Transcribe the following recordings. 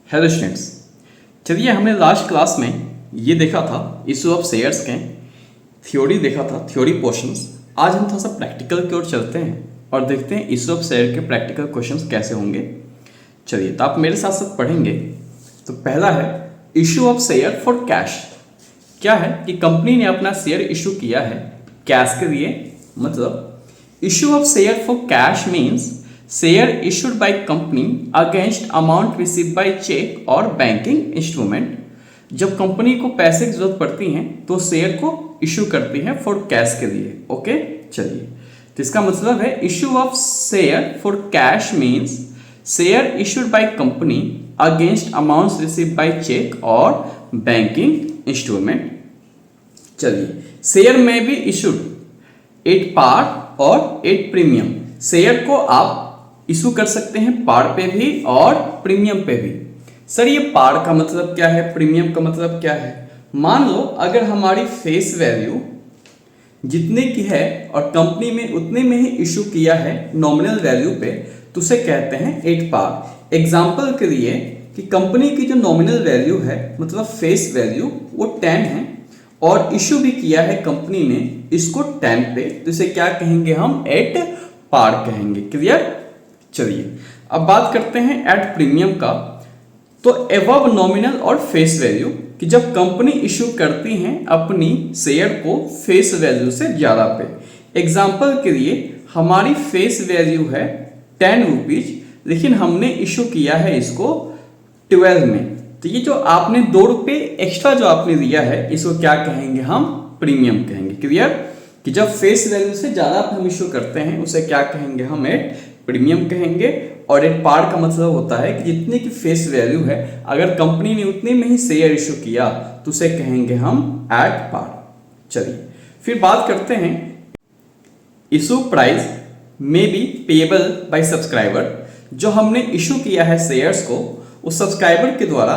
Hello students, चलिए हमने last class में ये देखा था इशू ऑफ शेयर्स के थ्योरी देखा था, थ्योरी पोर्शंस। आज हम थोड़ा सा प्रैक्टिकल की ओर चलते हैं और देखते हैं इशू ऑफ शेयर के प्रैक्टिकल क्वेश्चंस कैसे होंगे। चलिए, तो आप मेरे साथ साथ पढ़ेंगे। तो पहला है issue of share for cash. क्या है कि कंपनी ने अपना शेयर इशू किया है कैश के लिए। मतलब issue of share for cash means share issued by company against amount receive by cheque और बैंकिंग इंस्ट्रूमेंट। जब कंपनी को पैसे की जरूरत पड़ती है तो शेयर को इशू करती है फॉर कैश के लिए। ओके, चलिए, तो इसका मतलब है issue of share for cash means share issued by company against amount receive by cheque और बैंकिंग इंस्ट्रूमेंट। चलिए, शेयर में भी इशूड एट पार और एट प्रीमियम। शेयर को आप इशू कर सकते हैं पार पे भी और प्रीमियम पे भी। सर, ये पार का मतलब क्या है, प्रीमियम का मतलब क्या है? मान लो अगर हमारी फेस वैल्यू जितने की है और कंपनी में उतने में ही इशू किया है नॉमिनल वैल्यू पे, तो उसे कहते हैं एट पार। एग्जाम्पल के लिए कि कंपनी की जो नॉमिनल वैल्यू है मतलब फेस वैल्यू वो 10 है और इशू भी किया है कंपनी ने इसको 10 पे, तो इसे क्या कहेंगे हम? एट पार कहेंगे। क्लियर? चलिए, अब बात करते हैं एट प्रीमियम का। तो एबव नॉमिनल और फेस वैल्यू कि जब कंपनी इशू करती हैं अपनी शेयर को फेस वैल्यू से ज्यादा पे। एग्जाम्पल के लिए हमारी फेस वैल्यू है 10 रुपीज, लेकिन हमने इशू किया है इसको 12 में, तो ये जो आपने 2 रुपये एक्स्ट्रा जो आपने दिया है इसको क्या कहेंगे हम? प्रीमियम कहेंगे। क्लियर? कि जब फेस वैल्यू से ज्यादा हम इशू करते हैं उसे क्या कहेंगे हम? एट प्रीमियम कहेंगे। और एट पार का मतलब होता है कि जितने की फेस वैल्यू है अगर कंपनी ने उतने में ही शेयर इशू किया तो उसे कहेंगे हम एट पार। चलिए, फिर बात करते हैं इशू प्राइस में बी पेएबल बाय सब्सक्राइबर। जो हमने इशू किया है शेयर्स को उस सब्सक्राइबर के द्वारा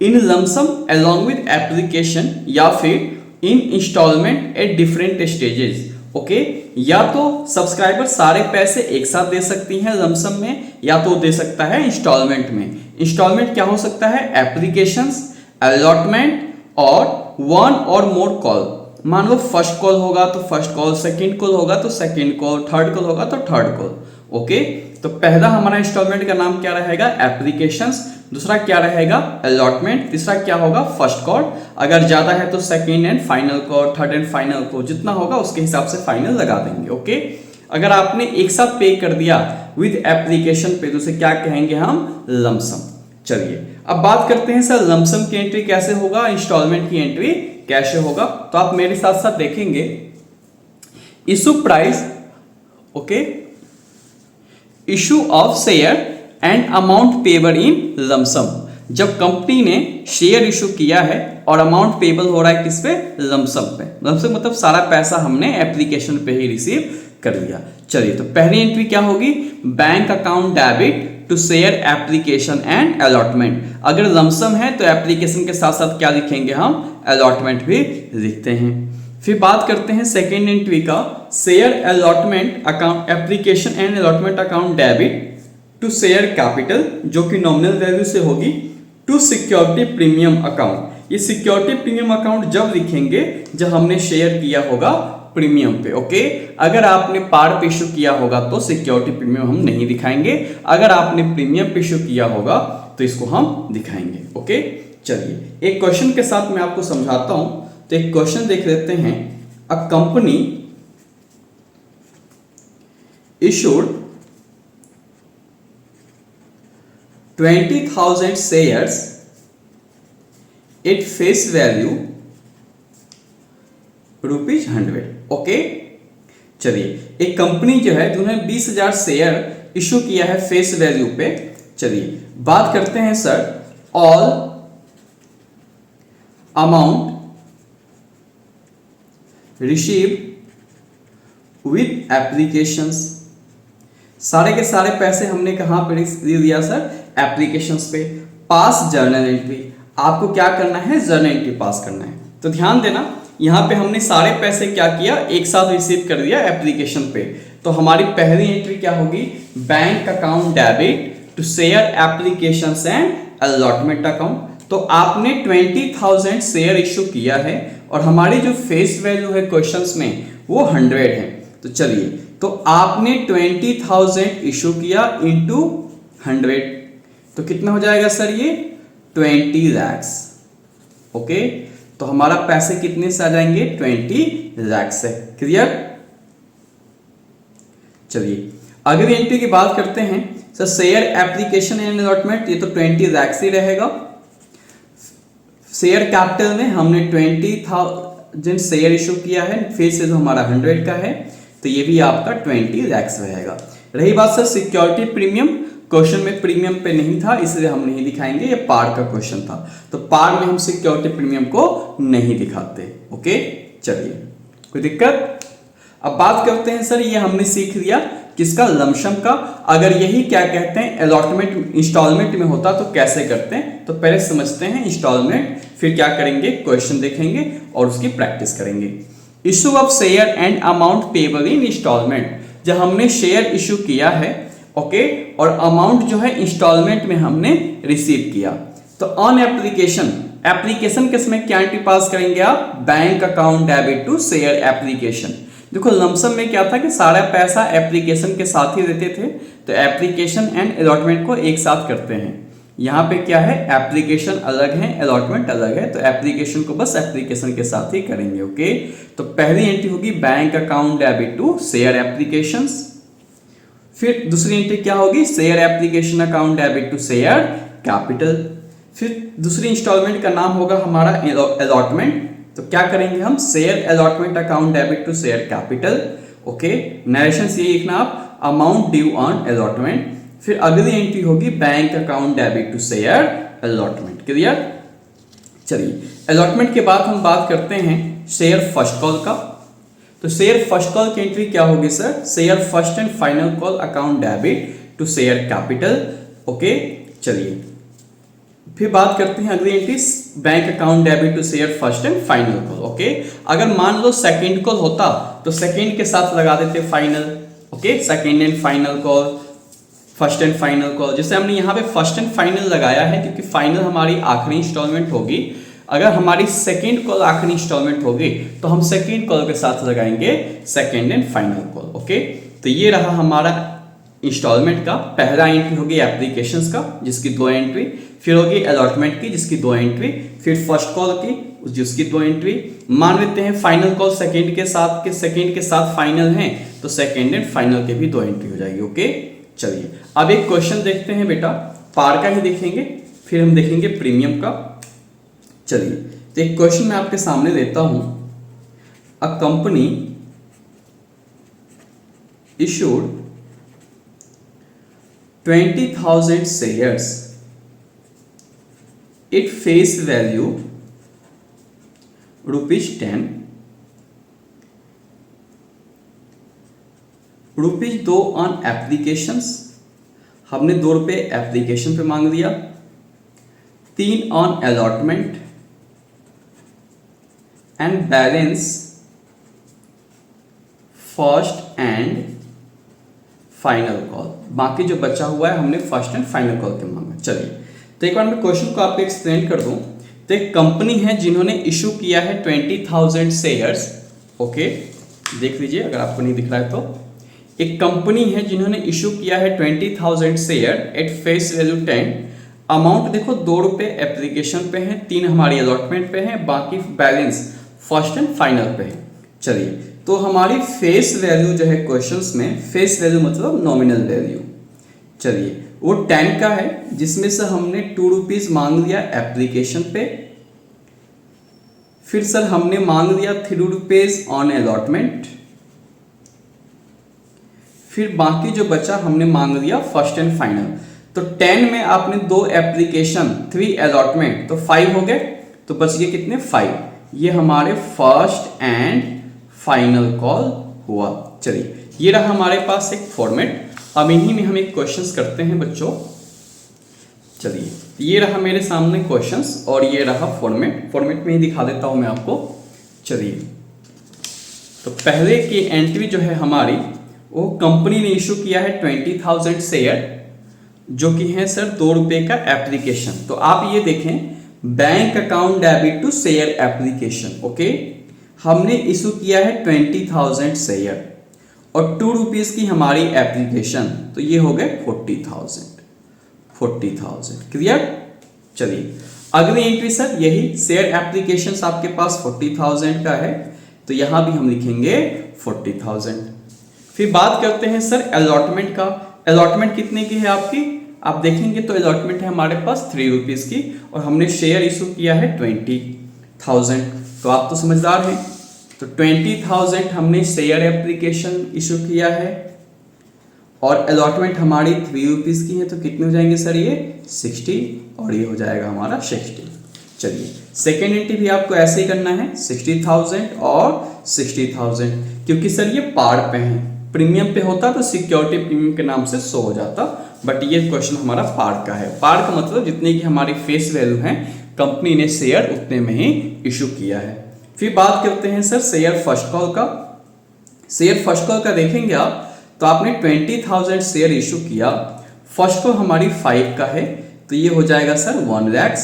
in lump sum along with application या फिर in instalment at different stages. Okay, या तो सब्सक्राइबर सारे पैसे एक साथ दे सकती हैं लमसम में, या तो दे सकता है इंस्टॉलमेंट में। इंस्टॉलमेंट क्या हो सकता है? एप्लीकेशंस, अलॉटमेंट और वन और मोर कॉल। मान लो फर्स्ट कॉल होगा तो फर्स्ट कॉल, सेकंड कॉल होगा तो सेकंड कॉल, थर्ड कॉल होगा तो थर्ड कॉल। ओके, तो पहला हमारा इंस्टॉलमेंट का नाम क्या रहेगा? एप्लीकेशंस। दूसरा क्या रहेगा? अलॉटमेंट। तीसरा क्या होगा? First call. अगर ज्यादा है तो second and final call, third and final call, जितना होगा उसके हिसाब से फाइनल लगा देंगे। ओके, अगर आपने एक साथ पे कर दिया विद एप्लीकेशन पे तो उसे क्या कहेंगे हम? लमसम। चलिए, अब बात करते हैं सर लमसम की एंट्री कैसे होगा, इंस्टॉलमेंट की एंट्री कैसे होगा। तो आप मेरे साथ साथ देखेंगे issue price, okay, issue of share and amount payable in lump sum. जब कंपनी ने शेयर इशू किया है और अमाउंट पेबल हो रहा है किस पे? लमसम पे। लमसम मतलब सारा पैसा हमने एप्लीकेशन पे ही रिसीव कर लिया। चलिए, तो पहली एंट्री क्या होगी? Bank account debit to share application and allotment. अगर लमसम है तो एप्लीकेशन के साथ साथ क्या लिखेंगे हम? अलॉटमेंट भी लिखते हैं। फिर बात करते हैं सेकेंड एंट्री का, share allotment account application and allotment account debit to share capital, जो कि नॉमिनल वैल्यू से होगी, टू सिक्योरिटी प्रीमियम अकाउंट। ये सिक्योरिटी प्रीमियम अकाउंट जब लिखेंगे जब हमने शेयर किया होगा प्रीमियम पे। ओके, अगर आपने पार पे इशू किया होगा तो सिक्योरिटी प्रीमियम हम नहीं दिखाएंगे, अगर आपने प्रीमियम पे इशू किया होगा तो इसको हम दिखाएंगे। ओके, चलिए, एक क्वेश्चन के साथ मैं आपको समझाता हूं। तो एक क्वेश्चन देख लेते हैं। A company issued 20,000 shares at face value ₹100। Okay, चलिए, एक कंपनी जो है जिन्होंने 20,000 शेयर इशू किया है फेस वैल्यू पे। चलिए, बात करते हैं sir all amount receive with applications. सारे के सारे पैसे हमने कहां पे दे दिया सर? एप्लीकेशंस पे। पास जर्नल एंट्री। आपको क्या करना है? जर्नल एंट्री पास करना है। तो ध्यान देना, यहां पे हमने सारे पैसे क्या किया? एक साथ रिसीव कर दिया एप्लीकेशन पे। तो हमारी पहली एंट्री क्या होगी? Bank account debit to share applications and allotment account. तो आपने 20,000 शेयर इशू किया है और हमारी जो फेस वैल्यू है क्वेश्चंस में वो 100 है। तो चलिए, तो आपने 20,000 इशू किया इंटू 100, तो कितना हो जाएगा सर ये 20 lakhs। ओके, तो हमारा पैसे कितने से आ जाएंगे 20 लाख से। क्लियर। चलिए अगली एंट्री की बात करते हैं sir, share application and allotment, ये तो 20 लाख ही रहेगा। शेयर कैपिटल में हमने 20,000 शेयर इशू किया है, फेस वैल्यू हमारा 100 का है, तो ये भी आपका 20 लाख रहेगा। रही बात सर सिक्योरिटी प्रीमियम, क्वेश्चन में प्रीमियम पे नहीं था इसलिए हम नहीं दिखाएंगे, ये पार का क्वेश्चन था, तो पार में हम सिक्योरिटी प्रीमियम को नहीं दिखाते। ओके, चलिए कोई दिक्कत। अब बात करते हैं सर, ये हमने सीख लिया किसका, लमसम का। अगर यही क्या कहते हैं अलॉटमेंट इंस्टॉलमेंट में होता तो कैसे करते हैं, तो पहले समझते हैं इंस्टॉलमेंट, फिर क्या करेंगे क्वेश्चन देखेंगे और उसकी प्रैक्टिस करेंगे। Issue of share and amount payable in installment, जब हमने शेयर इशू किया है ओके, और अमाउंट जो है इंस्टॉलमेंट में हमने रिसीव किया, तो ऑन एप्लीकेशन, एप्लीकेशन के समय क्या एंट्री पास करेंगे आप, bank account debit to share application. देखो लमसम में क्या था कि सारा पैसा एप्लीकेशन के साथ ही देते थे, तो एप्लीकेशन एंड अलॉटमेंट को एक साथ करते हैं। यहाँ पे क्या है, एप्लीकेशन अलग है अलॉटमेंट अलग है, तो एप्लीकेशन को बस एप्लीकेशन के साथ ही करेंगे। ओके, तो पहली एंट्री होगी bank account debit to share applications. फिर दूसरी एंट्री क्या होगी, share application account debit to share capital. फिर दूसरी इंस्टॉलमेंट का नाम होगा हमारा अलॉटमेंट, तो क्या करेंगे हम, share allotment account debit to share capital. Okay, narration ये लिखना आप, अमाउंट ड्यू ऑन अलॉटमेंट। फिर अगली एंट्री होगी bank account debit to share allotment. Clear. चलिए अलॉटमेंट के बाद हम बात करते हैं शेयर फर्स्ट कॉल का। तो शेयर फर्स्ट कॉल की एंट्री क्या होगी sir, share first and final call account debit to share capital. Okay, चलिए फिर बात करते हैं अगली entry, bank account debit to share first and final call. Okay, अगर मान लो सेकंड कॉल होता तो सेकंड के साथ लगा देते final. Okay, second and final call, first and final call, जैसे हमने यहाँ पे फर्स्ट एंड फाइनल लगाया है क्योंकि फाइनल हमारी आखिरी इंस्टॉलमेंट होगी। अगर हमारी सेकंड कॉल आखिरी इंस्टॉलमेंट होगी तो हम सेकंड कॉल के साथ लगाएंगे second and final call. Okay, तो ये रहा हमारा इंस्टॉलमेंट का पहला एंट्री होगी एप्लीकेशंस का जिसकी 2 एंट्री, फिर होगी अलॉटमेंट की जिसकी 2 एंट्री, फिर फर्स्ट कॉल की जिसकी 2 एंट्री। मान लेते हैं फाइनल कॉल सेकंड के साथ फाइनल है तो सेकंड एंड फाइनल के भी 2 एंट्री हो जाएगी। ओके, चलिए अब एक क्वेश्चन देखते हैं बेटा, पार का ही देखेंगे फिर हम देखेंगे प्रीमियम का। चलिए तो एक क्वेश्चन मैं आपके सामने देता हूं, a company issued 20,000 shares at face value ₹10, ₹2 on applications, हमने ₹2 एप्लीकेशन पे मांग दिया, 3 on allotment and balance first and final call. बाकी जो बचा हुआ है हमने फर्स्ट एंड फाइनल कॉल के मांगा। चलिए तो एक बार मैं क्वेश्चन को आपको एक्सप्लेन कर दूं। तो एक कंपनी है जिन्होंने इशू किया है 20,000 शेयर्स। ओके, देख लीजिए अगर आपको नहीं दिख रहा है तो, एक कंपनी है जिन्होंने इशू किया है 20,000 share at face value 10। Amount देखो ₹2 एप्लीकेशन पे है, 3 हमारी अलॉटमेंट पे है, बाकी बैलेंस फर्स्ट एंड फाइनल पे है। चलिए तो हमारी फेस वैल्यू जो है क्वेश्चंस में, फेस वैल्यू मतलब नॉमिनल वैल्यू, चलिए वो 10 का है जिसमें से हमने ₹2 मांग लिया एप्लीकेशन पे, फिर सर हमने मांग लिया ₹3 ऑन अलॉटमेंट, फिर बाकी जो बचा हमने मांग लिया फर्स्ट एंड फाइनल। तो 10 में आपने 2 एप्लीकेशन 3 अलॉटमेंट तो 5 हो गए, तो बच गए कितने 5। ये हमारे फर्स्ट एंड फाइनल कॉल हुआ। चलिए ये रहा हमारे पास एक फॉर्मेट, अब इन्हीं में हम एक क्वेश्चंस करते हैं बच्चों। चलिए ये रहा मेरे सामने क्वेश्चंस और ये रहा फॉर्मेट में ही दिखा देता हूं मैं आपको। चलिए तो पहले की एंट्री जो है हमारी, वो कंपनी ने इशू किया है 20,000 शेयर जो कि है सर 2 रुपए का एप्लीकेशन। तो आप ये देखें, bank account debit to share application. Okay, हमने इशू किया है 20,000 शेयर और 2 रुपीज की हमारी एप्लीकेशन, तो ये हो गए 40,000। क्लियर। चलिए अगली एंट्री सर यही शेयर एप्लीकेशन आपके पास 40,000 का है, तो यहां भी हम लिखेंगे 40,000। फिर बात करते हैं सर अलॉटमेंट का। अलॉटमेंट कितने की है आपकी, आप देखेंगे तो अलॉटमेंट है हमारे पास 3 रुपीज की और हमने शेयर इशू किया है 20,000। तो आप तो समझदार हैं, तो 20,000 हमने शेयर एप्लीकेशन इशू किया है और अलॉटमेंट हमारी 3 रुपीज की है, तो कितने हो जाएंगे सर ये 60 और ये हो जाएगा हमारा 60। चलिए सेकेंड एंट्री भी आपको ऐसे ही करना है 60,000 और 60,000, क्योंकि सर ये पार पे हैं, प्रीमियम पे होता तो सिक्योरिटी प्रीमियम के नाम से शो हो जाता, बट ये क्वेश्चन हमारा पार का है। पार का मतलब जितने की हमारी फेस वैल्यू है कंपनी ने शेयर उतने में ही इशू किया है। फिर बात करते हैं सर शेयर फर्स्ट कॉल का। शेयर फर्स्ट कॉल का देखेंगे आप तो आपने 20,000 शेयर इशू किया, फर्स्ट कॉल हमारी 5 का है, तो ये हो जाएगा सर 1 लाख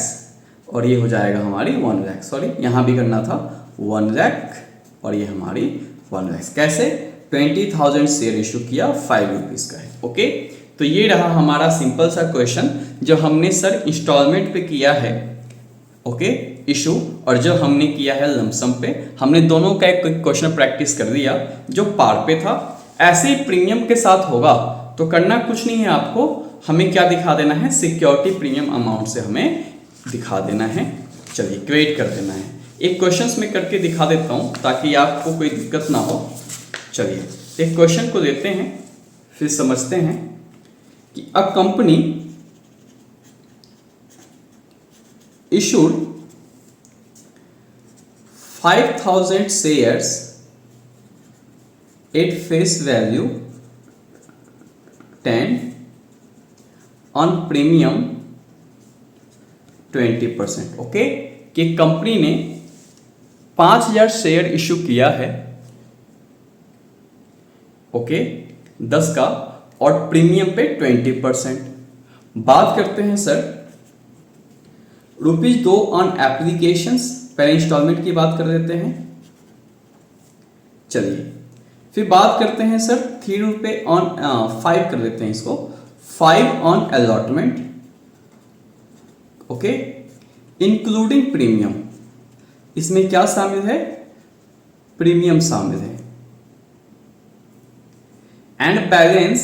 और ये हो जाएगा हमारी 1 लाख, सॉरी यहाँ भी करना था 1 लाख और ये हमारी 1 लाख। कैसे, 20,000 शेयर इशू किया 5 रुपीज का है। ओके, तो ये रहा हमारा सिंपल सा क्वेश्चन जो हमने सर इंस्टॉलमेंट पे किया है, ओके इशू, और जो हमने किया है लमसम पे। हमने दोनों का एक क्वेश्चन प्रैक्टिस कर दिया जो पार पे था। ऐसे ही प्रीमियम के साथ होगा तो करना कुछ नहीं है आपको, हमें क्या दिखा देना है, सिक्योरिटी प्रीमियम अमाउंट से हमें दिखा देना है। चलिए क्रिएट कर देना है। एक क्वेश्चन में करके दिखा देता हूँ ताकि आपको कोई दिक्कत ना हो। चलिए एक क्वेश्चन को लेते हैं फिर समझते हैं कि a company issued 5,000 shares at face value 10 on premium 20%। Okay, कि कंपनी ने 5,000 शेयर इशू किया है, ओके 10 का, और प्रीमियम पे 20%। बात करते हैं सर ₹2 ऑन एप्लीकेशंस, पहले इंस्टॉलमेंट की बात कर देते हैं। चलिए फिर बात करते हैं सर 3 रुपए ऑन 5 कर देते हैं इसको, 5 on allotment, okay including premium. इसमें क्या शामिल है, प्रीमियम शामिल है। And balance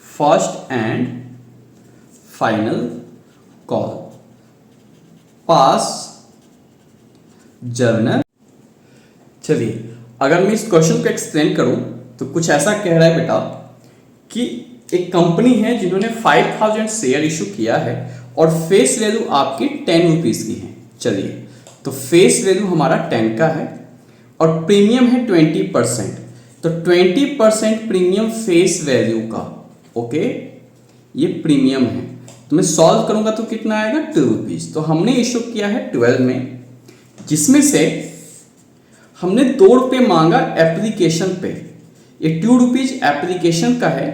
first and final call pass journal. चलिए अगर मैं इस क्वेश्चन को एक्सप्लेन करूं तो कुछ ऐसा कह रहा है बेटा कि एक कंपनी है जिन्होंने 5,000 शेयर इशू किया है और फेस वैल्यू आपकी 10 रुपीज की है। चलिए तो फेस वैल्यू हमारा 10 का है और प्रीमियम है 20%, तो 20% प्रीमियम फेस वैल्यू का, ओके ये प्रीमियम है। तो मैं सॉल्व करूंगा तो कितना आएगा 2 रुपीज। तो हमने इशू किया है 12 में, जिसमें से हमने 2 रुपये मांगा एप्लीकेशन पे, ये 2 रुपीज एप्लीकेशन का है,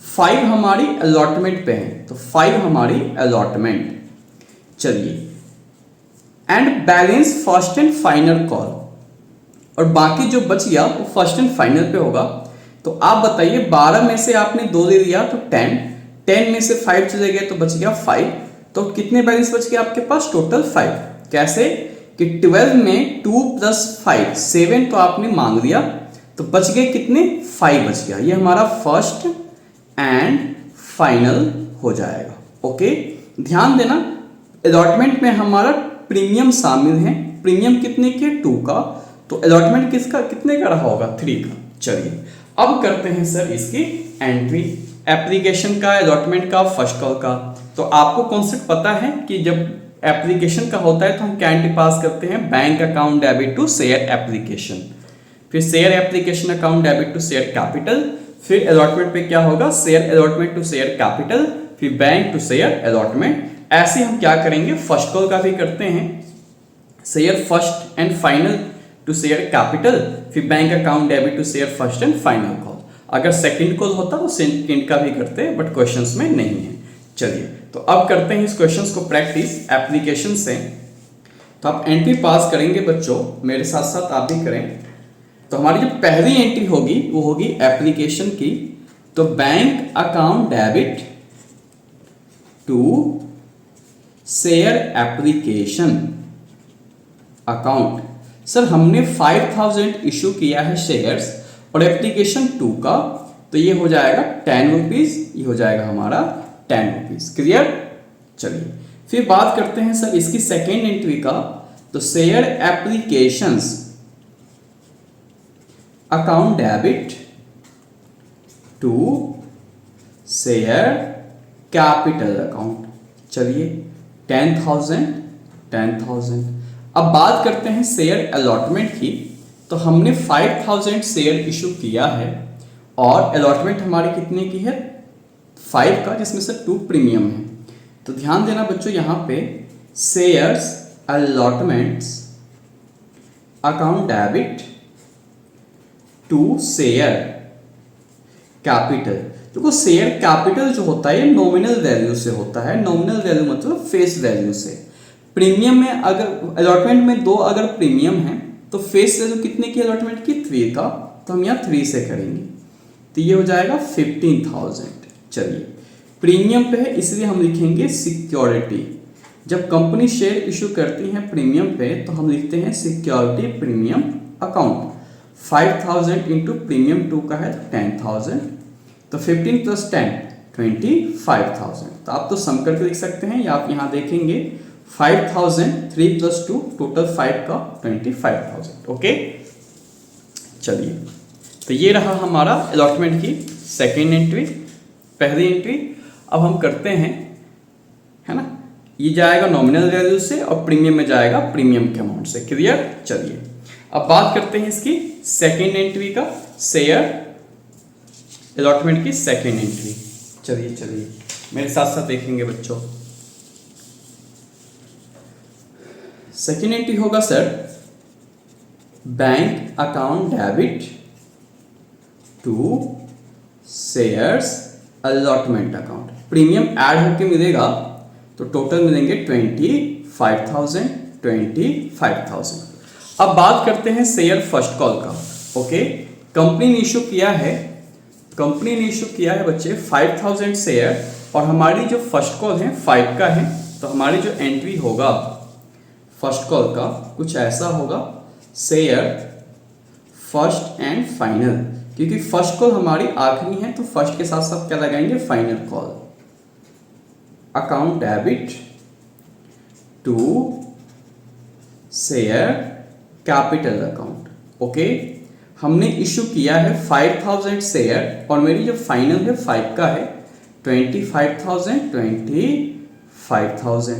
5 हमारी अलॉटमेंट पे है, तो 5 हमारी अलॉटमेंट। चलिए and balance first and final call, और बाकी जो बच गया वो फर्स्ट एंड फाइनल पे होगा। तो आप बताइए 12 में से आपने 2 दे दिया तो 10, 10 में से 5 चले गए तो बच गया 5, तो कितने बैलेंस बच गए आपके पास, टोटल 5। कैसे कि 12 में 2 + 5 7, तो आपने मांग लिया, तो बच गए कितने, 5 बच गया। ये हमारा फर्स्ट एंड फाइनल हो जाएगा। ओके ध्यान देना अलॉटमेंट में हमारा प्रीमियम शामिल है, प्रीमियम कितने के, 2 का, तो अलॉटमेंट किसका, कितने का रहा होगा, 3 का। चलिए अब करते हैं सर इसकी एंट्री, एप्लीकेशन का, अलॉटमेंट का, फर्स्ट कॉल का। तो आपको कॉन्सेप्ट पता है कि जब एप्लीकेशन का होता है तो हम क्या एंट्री पास करते हैं, bank account debit to share application, फिर share application account debit to share capital, फिर अलॉटमेंट पे क्या होगा, share allotment to share capital, फिर बैंक टू शेयर अलॉटमेंट। ऐसे हम क्या करेंगे, फर्स्ट कॉल का भी करते हैं, share first and final to share capital, फिर bank account debit to share first and final call. अगर सेकंड कॉल होता तो सेकंड का भी करते, बट क्वेश्चंस में नहीं है। चलिए तो अब करते हैं इस क्वेश्चंस को प्रैक्टिस एप्लीकेशन से। तो आप एंट्री पास करेंगे बच्चों, मेरे साथ साथ आप भी करें। तो हमारी जो पहली एंट्री होगी वो होगी एप्लीकेशन की। तो bank account debit to share application account. Sir हमने 5000 इशू किया है शेयर्स और एप्लीकेशन 2 का, तो ये हो जाएगा 10 रुपीज, ये हो जाएगा हमारा 10 रुपीज। क्लियर। चलिए फिर बात करते हैं सर इसकी सेकेंड एंट्री का। तो share applications account debit to share capital account. चलिए 10,000। अब बात करते हैं शेयर अलॉटमेंट की। तो हमने 5000 शेयर इशू किया है और अलॉटमेंट हमारी कितने की है 5 का, जिसमें से 2 प्रीमियम है। तो ध्यान देना बच्चों यहाँ पे shares allotments account debit to share capital. देखो शेयर कैपिटल जो होता है ये नॉमिनल वैल्यू से होता है। नॉमिनल वैल्यू मतलब फेस वैल्यू से। प्रीमियम में अगर अलॉटमेंट में 2 अगर प्रीमियम है तो फेस वैल्यू कितने की अलॉटमेंट की 3 का, तो हम यहाँ 3 से करेंगे, तो ये हो जाएगा 15,000। चलिए प्रीमियम पे है इसलिए हम लिखेंगे सिक्योरिटी। जब कंपनी शेयर इशू करती है प्रीमियम पे तो हम लिखते हैं security premium account. 5000 into premium 2 का है तो 10,000, तो 15 प्लस 10 25,000। तो आप तो सम करके लिख सकते हैं या आप यहाँ देखेंगे 5,000 3 प्लस 2 टोटल 5 का 25,000। ओके चलिए तो ये रहा हमारा अलॉटमेंट की सेकेंड एंट्री, पहली एंट्री। अब हम करते हैं, है ना, ये जाएगा नॉमिनल वैल्यू से और प्रीमियम में जाएगा प्रीमियम के अमाउंट से। क्लियर। चलिए अब बात करते हैं इसकी सेकेंड एंट्री का, शेयर अलॉटमेंट की सेकेंड एंट्री। चलिए मेरे साथ साथ देखेंगे बच्चों। सेकेंड एंट्री होगा sir bank account debit to shares allotment account. Premium add होके मिलेगा तो टोटल मिलेंगे 25,000। अब बात करते हैं शेयर फर्स्ट कॉल का। ओके कंपनी ने इशू किया है बच्चे 5000 शेयर और हमारी जो फर्स्ट कॉल है 5 का है। तो हमारी जो एंट्री होगा फर्स्ट कॉल का कुछ ऐसा होगा, शेयर फर्स्ट एंड फाइनल, क्योंकि फर्स्ट कॉल हमारी आखिरी है तो फर्स्ट के साथ साथ क्या लगाएंगे final call. Account debit to share capital account. Okay हमने इशू किया है 5000 शेयर और मेरी जो फाइनल है 5 का है 25,000।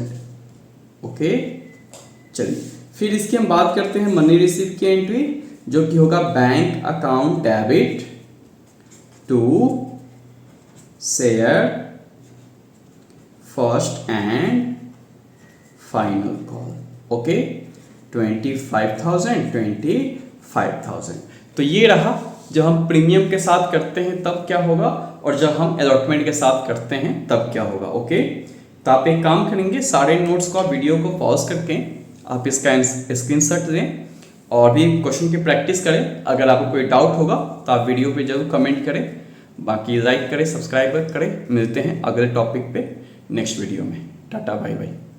ओके चलिए फिर इसकी हम बात करते हैं मनी रिसीव की एंट्री, जो कि होगा bank account debit to share first and final call. Okay 25,000। तो ये रहा जब हम प्रीमियम के साथ करते हैं तब क्या होगा और जब हम अलॉटमेंट के साथ करते हैं तब क्या होगा। ओके तो आप एक काम करेंगे, सारे नोट्स को आप वीडियो को पॉज करके आप इसका स्क्रीनशॉट लें और भी क्वेश्चन की प्रैक्टिस करें। अगर आपको कोई डाउट होगा तो आप वीडियो पे जरूर कमेंट करें, बाकी लाइक करें, सब्सक्राइब करें। मिलते हैं अगले टॉपिक पे नेक्स्ट वीडियो में। Tata bye bye.